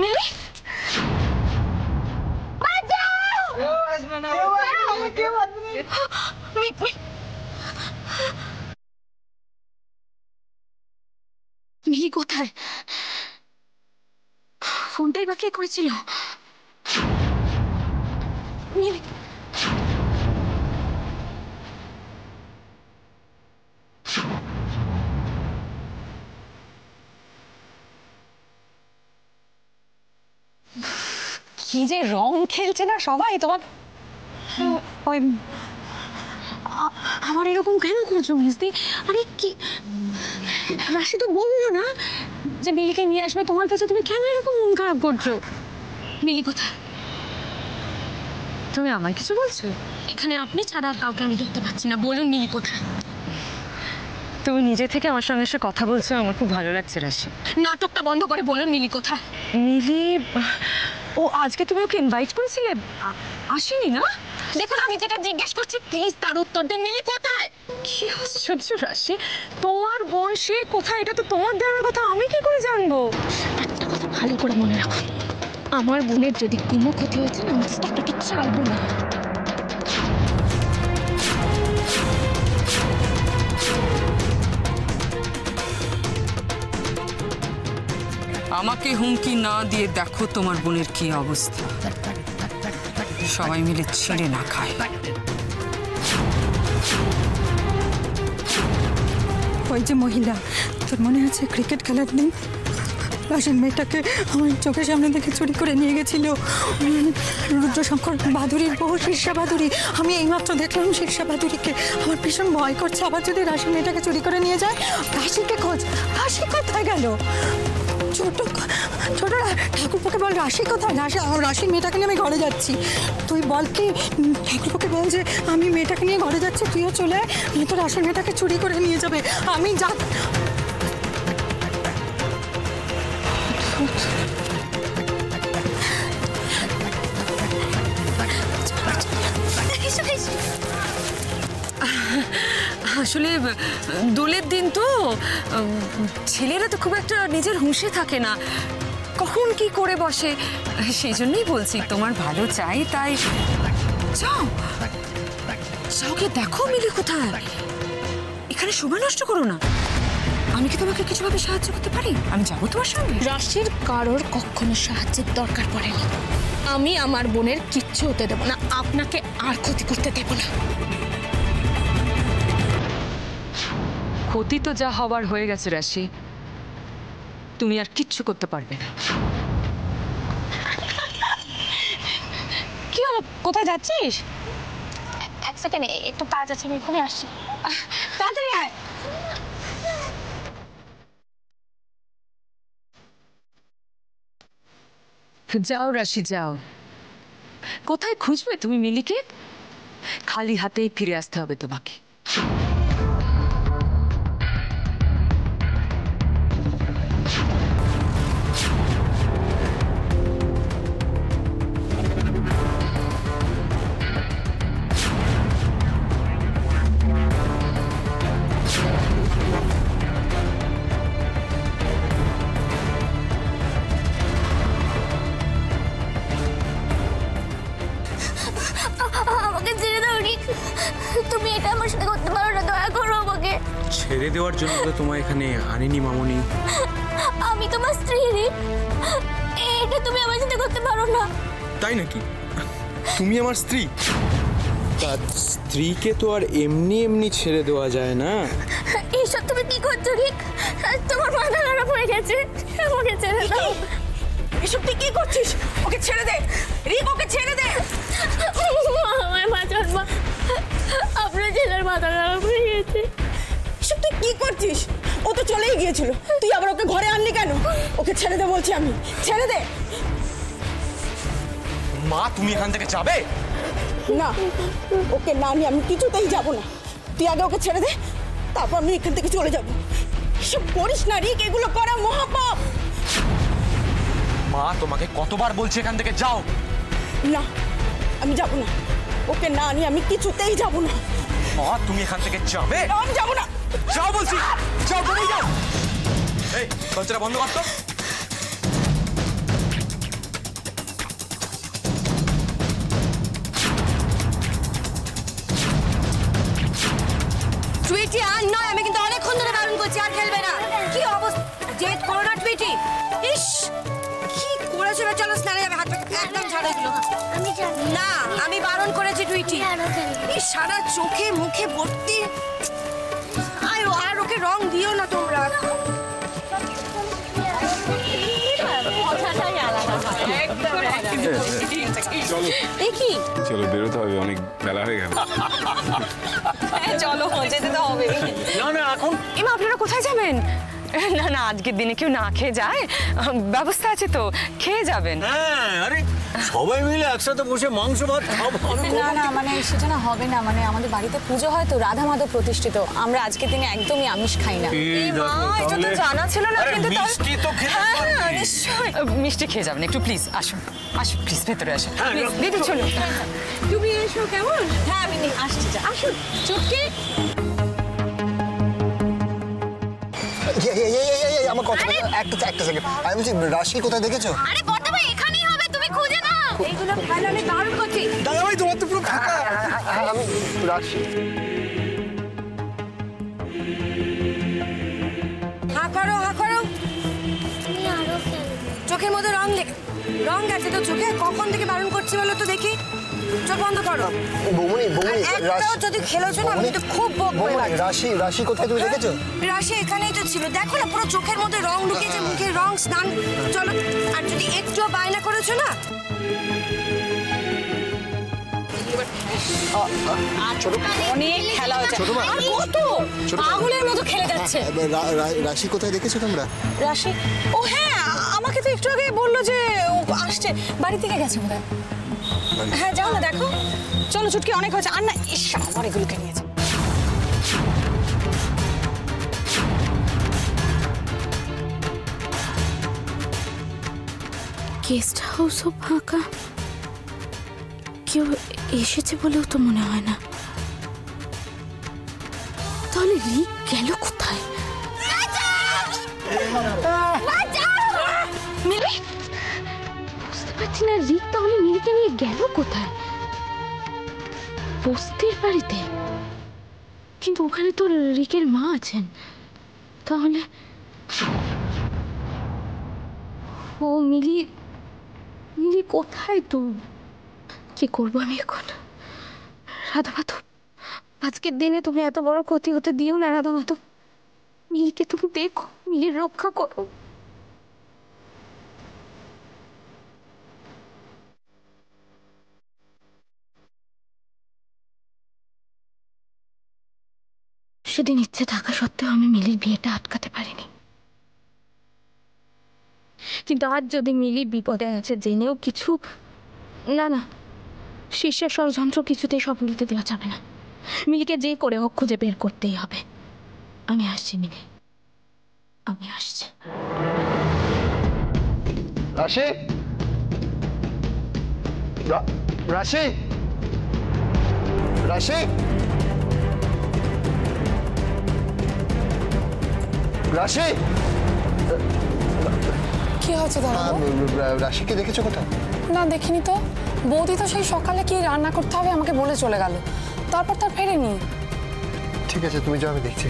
মিলি মিলি কোথায়? ফোনটাই বা কে করেছিল? মিলি কি যে রং খেলছে না সবাই তোমার। ওই আমার এরকম কেন করছো মিস্তি? আরে কি রাশি তো বললো না যে মিলিকে নিয়ে আসবে তোমার কাছে, তুমি কেন এরকম মন খারাপ করছো? মিলি কোথায়? তুমি আমায় কিছু বলছো? এখানে আপনি ছাড়া আর কাউকে আমি দেখতে পাচ্ছি না, বলুন মিলি কোথায়? তুমি নিজে থেকে আমার সঙ্গে এসে কথা বলছো, আমার খুব ভালো লাগছে রাশি। নাটকটা বন্ধ করে বলুন মিলি কোথায়? মিলি ও আজকে তুমি ওকে ইনভাইট করেছিলে, আসেনি না? দেখুন আমি যেটা জিজ্ঞেস করছি প্লিজ তার উত্তর দেন। মিলি কোথায়? কি আশ্চর্য রাশি, তোমার বোন সে কোথায় এটা তো তোমার দেওয়ার কথা, আমি কি করে জানবো? একটা কথা ভালো করে মনে রাখো, আমার বোনের যদি কোনো ক্ষতি হয়েছে না আমি আপনাকে ছাড়বো না। আমাকে হুমকি না দিয়ে দেখো তোমার বোনের কি অবস্থা, সবাই মিলে ছিঁড়ে না খায়। ওই যে মহিলা, তোর মনে আছে ক্রিকেট খেলার দিন রাশির মেয়েটাকে আমার চোখের সামনে থেকে চুরি করে নিয়ে গেছিল রুদ্রশঙ্কর বাদুড়ির বউ শীর্ষা বাদুড়ি। আমি এইমাত্র দেখলাম শীর্ষা বাদুড়িকে। আমার ভীষণ ভয় করছে আবার যদি রাশির মেয়েটাকে চুরি করে নিয়ে যায়। রাশিকে খোঁজ, রাশি কোথায় গেল? ছোট ছোট ঠাকুরপোকে বল রাশি কোথায়? রাশির মেয়েটাকে নিয়ে আমি ঘরে যাচ্ছি। তুই বল কি ঠাকুরপোকে বল যে আমি মেয়েটাকে নিয়ে ঘরে যাচ্ছি, তুইও চলে আয়, তো রাশির মেয়েটাকে চুরি করে নিয়ে যাবে। আমি যা আসলে দোলের দিন তো ছেলেরা তো খুব একটা নিজের হুঁশে থাকে না, কখন কি করে বসে, সেই জন্যই বলছি তোমার ভালো চাই তাই যাও যাওকে দেখো মিলি কোথায়। এখানে সময় নষ্ট করো না, আমি কি তোমাকে কিছুভাবে সাহায্য করতে পারি? আমি যাবো তোমার সঙ্গে। রাশির কারোর কখনো সাহায্যের দরকার পড়েনি, আমি আমার বোনের কিচ্ছু হতে দেব না, আপনাকে আর ক্ষতি করতে দেব না। ক্ষতি তো যা হবার হয়ে গেছে রাশি, তুমি আর কিচ্ছু করতে পারবে না। কি হলো, কোথায় যাচ্ছিস? এক সেকেন্ড, একটু কাজ আছে, আমি এখানে আসছি, তাড়াতাড়ি আয়। যাও রাশি যাও, কোথায় খুঁজবে তুমি মিলিকে? খালি হাতেই ফিরে আসতে হবে তোমাকে। আমাকে ছেড়ে দাও রিক, তুমি এটা আমার সাথে করতে পারো না, দয়া করো আমাকে। ছেড়ে দেওয়ার জন্য তো তোমায় এখানে আনিনি মামনি। আমি তোমার স্ত্রী রিক, এটা তুমি আমার সাথে করতে পারো না। তাই নাকি? তুমি আমার স্ত্রী? তার স্ত্রীকে তো আর এমনি এমনি ছেড়ে দেওয়া যায় না। এইসব তুমি কি করছো রিক? তোমার মাথা খারাপ হয়ে গেছে, আমাকে ছেড়ে দাও। এসব তুই কি করছিস? ওকে ছেড়ে দে রিক, ওকে ছেড়ে দে। আমার বাঁচান মা, আপনার ছেলের মাথা খারাপ হয়ে গেছে। এসব তুই কি করছিস? ও তো চলেই গিয়েছিল, তুই আবার ওকে ঘরে আনলি কেন? ওকে ছেড়ে দে বলছি, আমি ছেড়ে দে। মা তুমি এখান থেকে যাবে না, ওকে না নিয়ে আমি কিছুতেই যাব না। তুই আগে ওকে ছেড়ে দে, তারপর আমি এখান থেকে চলে যাব। এসব করিস না রিক, এগুলো করা মহাপাপ। মা তোমাকে কতবার বলছি এখান থেকে যাও। না, আমি যাব না, ওকে না নিয়ে আমি কিছুতেই যাব না। মা তুমি এখান থেকে যাবে। আমি যাব না। যাও বলছি, যাও তুমি যাও। এই দরজাটা বন্ধ কর তো। টুইটি আর নয়, আমি কিন্তু অনেকক্ষণ ধরে বারণ করছি, আর খেলবে না। কি অবস্থা, জেদ করো না টুইটি। ইস কি করেছো, চলো স্নানে যাবে, হাত একদম ছাড়া দিল না, আমি বারণ করেছি টুইটি। এই সারা চোখে মুখে ভর্তি, আর ওকে রং দিও না তোমরা। চলো বেরোতে হবে, অনেক বেলা হয়ে গেল। চলো যেতে তো হবে। না এখন এমা আপনারা কোথায় যাবেন? না না, আজকের দিনে কেউ না খেয়ে যায়? ব্যবস্থা আছে তো, খেয়ে যাবেন। হ্যাঁ, আরে সবাই মিলে একসাথে বসে মাংস ভাত খাবো। না না, মানে সেটা না হবে না, মানে আমাদের বাড়িতে পুজো হয় তো, রাধা মাধব প্রতিষ্ঠিত, আমরা আজকের দিনে একদমই আমিষ খাই না। এটা তো জানা ছিল না, কিন্তু মিষ্টি তো খেতে পারবি। নিশ্চয়ই মিষ্টি খেয়ে যাবেন, একটু প্লিজ আসুন আসুন, প্লিজ ভেতরে আসুন। দিদি চলুন, তুমি এসো কেমন? হ্যাঁ আমি আসছি, আসুন। চুটকি আমার কথা একটা সেকেন্ড, আমি বলছি রাশি কোথায় দেখেছো? আরে বড় ভাই এখানেই হবে, তুমি খুঁজে নাও। এইগুলো খেলা আমি দারুণ করছি। দাদা ভাই তোমার তো পুরো ফাঁকা। আমি রাশি হা করো, হা করো। চোখের মধ্যে রং গেছে তো চোখে, কখন থেকে বারণ করছি বলো তো দেখি। চোখ বন্ধ করো। বৌমনি একটাও যদি খেলোছো না, আমি তো খুব বকবো এবার। রাশি কোথায় তুমি দেখেছো? রাশি এখানেই তো ছিল, দেখো না পুরো চোখের মধ্যে রং ঢুকেছে, মুখে রং, স্নান। চলো, আর যদি একটুও বায়না করেছো না। অনেক খেলা হয়েছে, আর কত পাগলের মতো খেলে যাচ্ছে। রাশি কোথায় দেখেছো তোমরা? রাশি, ও হ্যাঁ, আমাকে তো একটু আগে বললো যে ও আসছে, বাড়ি থেকে গেছে বোধহয়। হ্যাঁ যাও না দেখো, চলো চুটকি, অনেক হয়েছে আর না। ইস, আমার এগুলোকে নিয়েছে। গেস্ট হাউসও ফাঁকা, কেউ এসেছে বলেও তো মনে হয় না। তাহলে রিক গেল কোথায়? মিলি, বুঝতে পারছি না রিক তাহলে মিলিকে নিয়ে গেল কোথায়? বস্তির বাড়িতে, কিন্তু ওখানে তো রিকের মা আছেন। তাহলে ও মিলি কোথায়? তো কি করবো আমি এখন? রাধা মাধব, আজকের দিনে তুমি এত বড় ক্ষতি হতে দিও না রাধা মাধব। মিলিকে তুমি দেখো, মিলির রক্ষা করো। সেদিন ইচ্ছে থাকা সত্ত্বেও আমি মিলির বিয়েটা আটকাতে পারিনি, কিন্তু আজ যদি মিলি বিপদে আছে জেনেও কিছু না, শিষ্যের ষড়যন্ত্র কিছুতেই সফল হতে দেওয়া যাবে না। মিলিকে যে করে হোক খুঁজে বের করতেই হবে। আমি আসছি মিলি, আমি আসছি। রাশি, রাশি, রাশি, রাশি। কি হয়েছে দাদা? রাশিকে দেখেছো কোথায়? না দেখিনি তো, বৌদি তো সেই সকালে কি রান্না করতে হবে আমাকে বলে চলে গেল, তারপর তার ফেরেনি। ঠিক আছে, তুমি যাও, আমি দেখছি।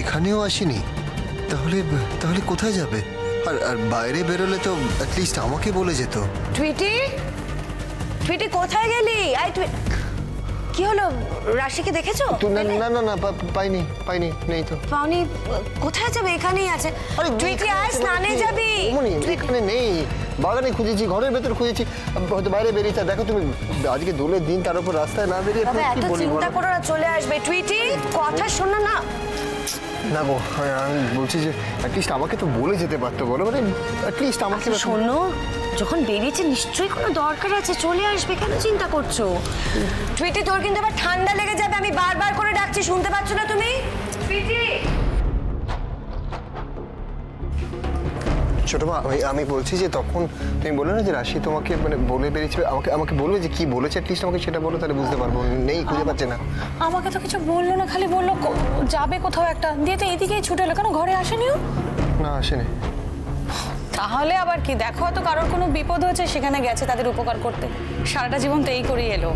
এখানেও আসেনি, তাহলে কোথায় যাবে? আর বাইরে বেরোলে তো অ্যাটলিস্ট আমাকে বলে যেত। টুইটি, টুইটি কোথায় গেলি? আই কি হলো, রাশিকে দেখেছো? না, পাইনি, নেই তো। পাওনি? কোথায় যাবে? এখানেই আছে। টুইটি আয়, স্নানে যাবি? এখানে নেই, বাগানে খুঁজেছি, ঘরের ভেতর খুঁজেছি, হয়তো বাইরে বেরিয়েছে। দেখো তুমি, আজকে দোলের দিন, তার উপর রাস্তায় না বেরিয়ে এত চিন্তা করো না, চলে আসবে। টুইটি কথা শোনো না। না গো, আমি বলছি যে অ্যাটলিস্ট আমাকে তো বলে যেতে পারতো, বলো, মানে অ্যাটলিস্ট আমাকে। শোনো, যখন বেরিয়েছে নিশ্চয়ই কোনো দরকার আছে, চলে আসবে, কেন চিন্তা করছো? টুইটি, তোর কিন্তু আবার ঠান্ডা লেগে যাবে, আমি বারবার করে ডাকছি, শুনতে পাচ্ছ না তুমি? টুইটি, ছোট মা, আমি বলছি যে তখন তুমি বলে না যে রাশি তোমাকে মানে বলে বেরিয়েছে, আমাকে বলবে যে কি বলেছে, অ্যাটলিস্ট আমাকে সেটা বলো, তাহলে বুঝতে পারবো। নেই, খুঁজে পাচ্ছে না। আমাকে তো কিছু বললো না, খালি বললো যাবে কোথাও একটা, দিয়ে তো এদিকেই ছুটে এলো। কেন ঘরে আসেনিও? না, আসেনি। তাহলে আবার কি, দেখো তো কারোর কোনো বিপদ হয়েছে, সেখানে গেছে তাদের উপকার করতে। সারাটা জীবন তো এই করেই এলো।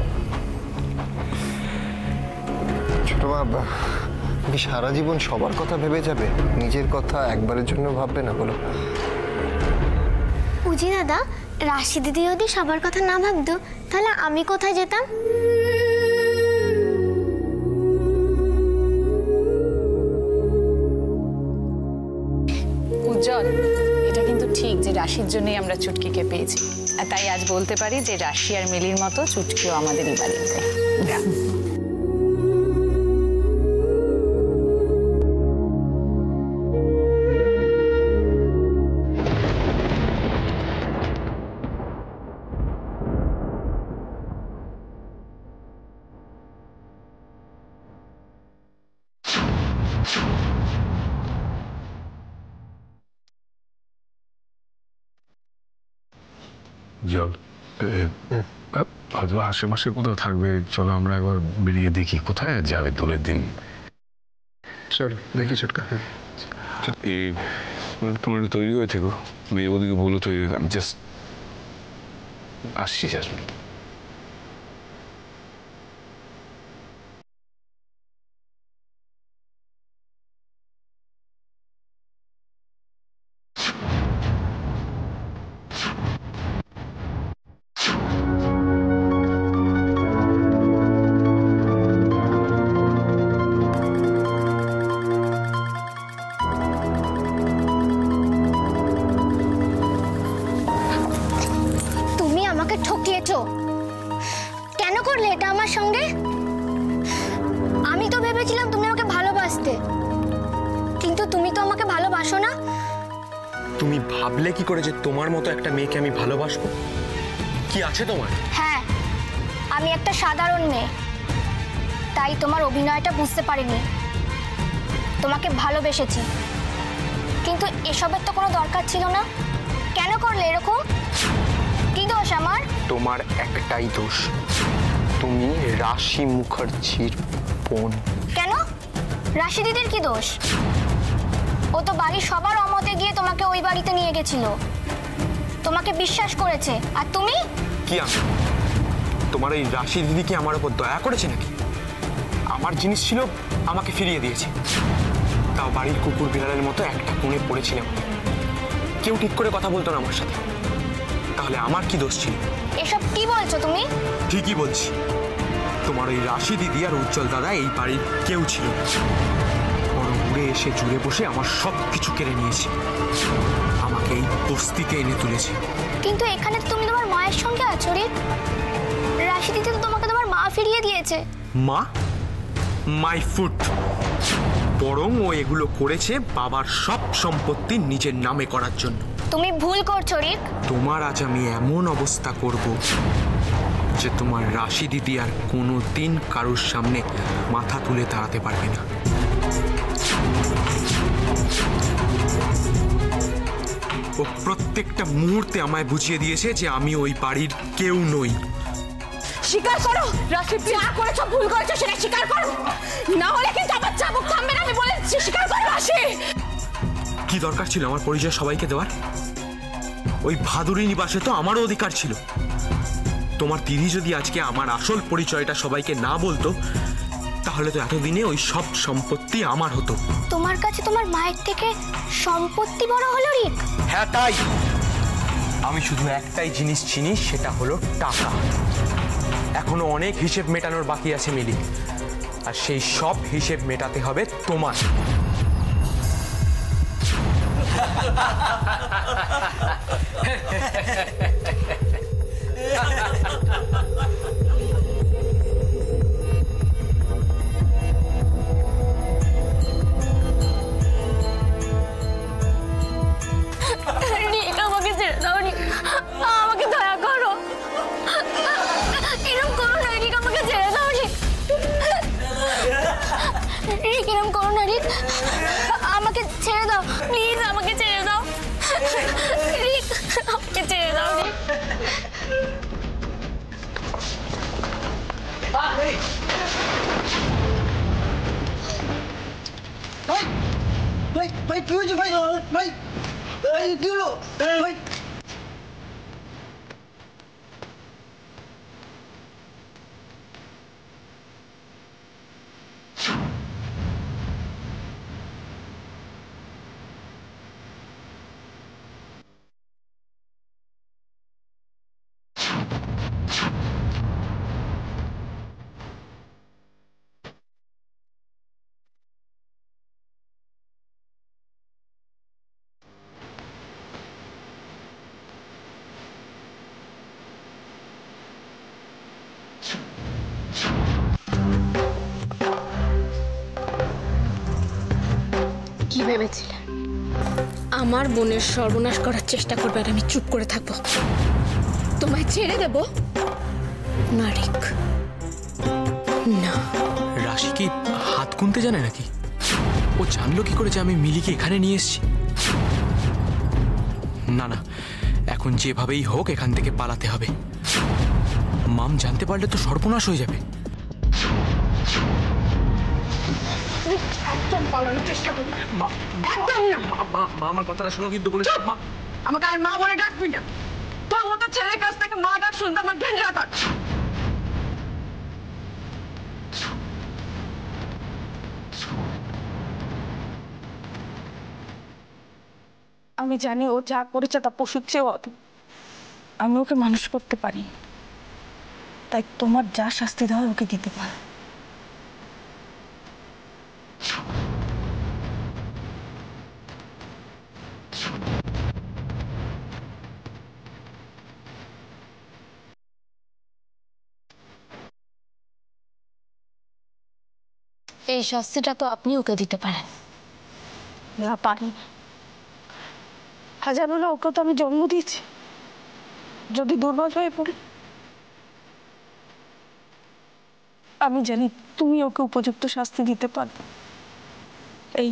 তোমার কি সারা জীবন সবার কথা ভেবে যাবে, নিজের কথা একবারের জন্য ভাববে না বলো? উজি দাদা, রাশি দিদি যদি সবার কথা না ভাবতো তাহলে আমি কোথায় যেতাম? উজ্জ্বল, এটা কিন্তু ঠিক যে রাশির জন্যই আমরা চুটকিকে পেয়েছি, আর তাই আজ বলতে পারি যে রাশি আর মিলির মতো চুটকিও আমাদেরই বাড়িতে। জল হয়তো আশেপাশে কোথাও থাকবে, চলো আমরা একবার বেরিয়ে দেখি কোথায় যাবে দোলের দিন। চলো দেখি ছোটকা। এই তোমার তৈরি হয়ে থেকো, মেয়ে ওদিকে বলো তৈরি, আমি জাস্ট আসছি জাস্ট। তুমি আমাকে ঠকিয়েছো। কেন করলে এটা আমার সঙ্গে? আমি তো ভেবেছিলাম তুমি আমাকে ভালোবাসতে, কিন্তু তুমি তো আমাকে ভালোবাসো না। তুমি ভাবলে কি করে যে তোমার মতো একটা মেয়েকে আমি ভালোবাসবো? কি আছে তোমার? হ্যাঁ, আমি একটা সাধারণ মেয়ে, তাই তোমার অভিনয়টা বুঝতে পারিনি। তোমাকে ভালোবেসেছি, কিন্তু এসবের তো কোনো দরকার ছিল না। কেন করলে এরকম? কি দোষ আমার? তোমার একটাই দোষ, তুমি রাশি মুখার্জির বোন। কেন? রাশি দিদির কি দোষ? ও তো বাড়ির সবার অমতে গিয়ে তোমাকে ওই বাড়িতে নিয়ে গেছিল, তোমাকে বিশ্বাস করেছে। আর তুমি? কি আমি তোমার এই রাশি দিদি কি আমার উপর দয়া করেছে নাকি? আমার জিনিস ছিল, আমাকে ফিরিয়ে দিয়েছে, তাও বাড়ির কুকুর বিড়ালের মতো একটা কোণে পড়েছিলাম। কেউ ঠিক করে কথা বলতো না আমার সাথে, তাহলে আমার কি দোষ ছিল? এসব কি বলছো তুমি? ঠিকই বলছি, তোমার ওই রাশি দিদি আর উজ্জ্বল দাদা এই বাড়ির কেউ ছিল না। বড় উড়ে এসে জুড়ে বসে আমার সব কিছু কেড়ে নিয়েছে, আমাকে এই বস্তিতে এনে তুলেছে। কিন্তু এখানে তো তুমি তোমার মায়ের সঙ্গে আছো রে। রাশি দিদি তো তোমাকে তোমার মা ফিরিয়ে দিয়েছে। মা? My foot. বরং ও এগুলো করেছে বাবার সব সম্পত্তি নিজের নামে করার জন্য। তুমি ভুল করছো রিক। তোমার আজ আমি এমন অবস্থা করব যে তোমার রাশি দিদি আর কোনো দিন কারোর সামনে মাথা তুলে দাঁড়াতে পারবে না। ও প্রত্যেকটা মুহূর্তে আমায় বুঝিয়ে দিয়েছে যে আমি ওই বাড়ির কেউ নই। স্বীকার করো রাশি, যা করেছো ভুল করেছো সেটা স্বীকার করো, না হলে কিন্তু আমার চাবুক থামবে না। আমি বলে দিচ্ছি, স্বীকার করো রাশি। কি দরকার ছিল আমার পরিচয় সবাইকে দেওয়ার? ওই ভাদুরী নিবাসে তো আমারও অধিকার ছিল। তোমার দিদি যদি আজকে আমার আসল পরিচয়টা সবাইকে না বলতো, তাহলে তো এতদিনে ওই সব সম্পত্তি আমার হতো। তোমার কাছে তোমার মায়ের থেকে সম্পত্তি বড় হলো রিক? হ্যাঁ তাই। আমি শুধু একটাই জিনিস চিনি, সেটা হলো টাকা। এখনো অনেক হিসেব মেটানোর বাকি আছে মিলি, আর সেই সব হিসেব মেটাতে হবে তোমার। রিক, আমাকে ছেড়ে দাও রিক, আমাকে দয়া করো। এরকম করো না রিক, আমাকে ছেড়ে দাও রিক। রিক, এরকম করো না রিক, আমাকে ছেড়ে দাও প্লিজ, আমাকে ছেড়ে দাও রিক, আমাকে ছেড়ে দাও রিক। ভাই ভাই কি হয়েছে ভাই? ভাই কি হলো ভাই? কি ভেবেছিলে আমার বোনের সর্বনাশ করার চেষ্টা করবে আর আমি চুপ করে থাকবো? তোমায় ছেড়ে দেব? না রিক, না। রাশি কি হাত গুনতে জানে নাকি? ও জানলো কি করে যে আমি মিলিকে এখানে নিয়ে এসেছি? না না, এখন যেভাবেই হোক এখান থেকে পালাতে হবে। মাম জানতে পারলে তো সর্বনাশ হয়ে যাবে। একদম পালানোর চেষ্টা করবি না। একদম না। মা আমার কথাটা শোনো কিন্তু বলে। আমাকে আর মা বলে ডাকবি না। তোর মতো ছেলের কাছ থেকে মা ডাক শুনতে আমার ঘৃণা করে। আমি জানি ও যা করেছে তা পশুর চেয়েও অধম। আমি ওকে মানুষ করতে পারি, তাই তোমার যা শাস্তি দেওয়া ওকে দিতে পারো। এই শাস্তিটা তো আপনি ওকে দিতে পারেন। না, পারি। হাজারো না, ওকে তো আমি জন্ম দিয়েছি। যদি দুর্বল হয়ে পড়ি, আমি জানি তুমি ওকে উপযুক্ত শাস্তি দিতে পারবে। এই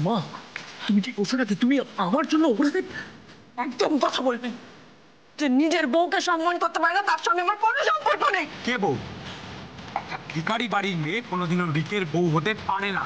মা, তুমি ঠিক বলছো নাকি? তুমি আমার জন্য ওপরে একদম কথা বলবেন যে নিজের বউকে সম্মান করতে পারে না, তার সঙ্গে আমার কোনো সম্পর্ক নেই। কে বউ? ভিখারি বাড়ির মেয়ে কোনোদিনও রিকের বউ হতে পারে না।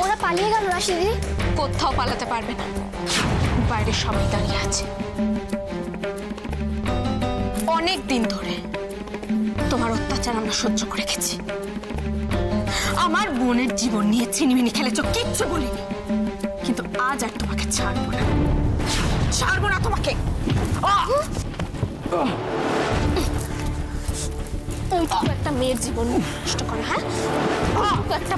ওরা পালিয়ে গেল রাশি দিদি? কোথাও পালাতে পারবে না, বাইরে সবাই দাঁড়িয়ে আছে। অনেক দিন ধরে তোমার অত্যাচার আমরা সহ্য করে গেছি। আমার বোনের জীবন নিয়ে ছিনিমিনি খেলেছ, কিচ্ছু বলিনি, কিন্তু আজ আর তোমাকে ছাড়বো না, ছাড়বো না তোমাকে। ওইটুকু একটা মেয়ের জীবন নষ্ট করে, হ্যাঁ? ওইটুকু একটা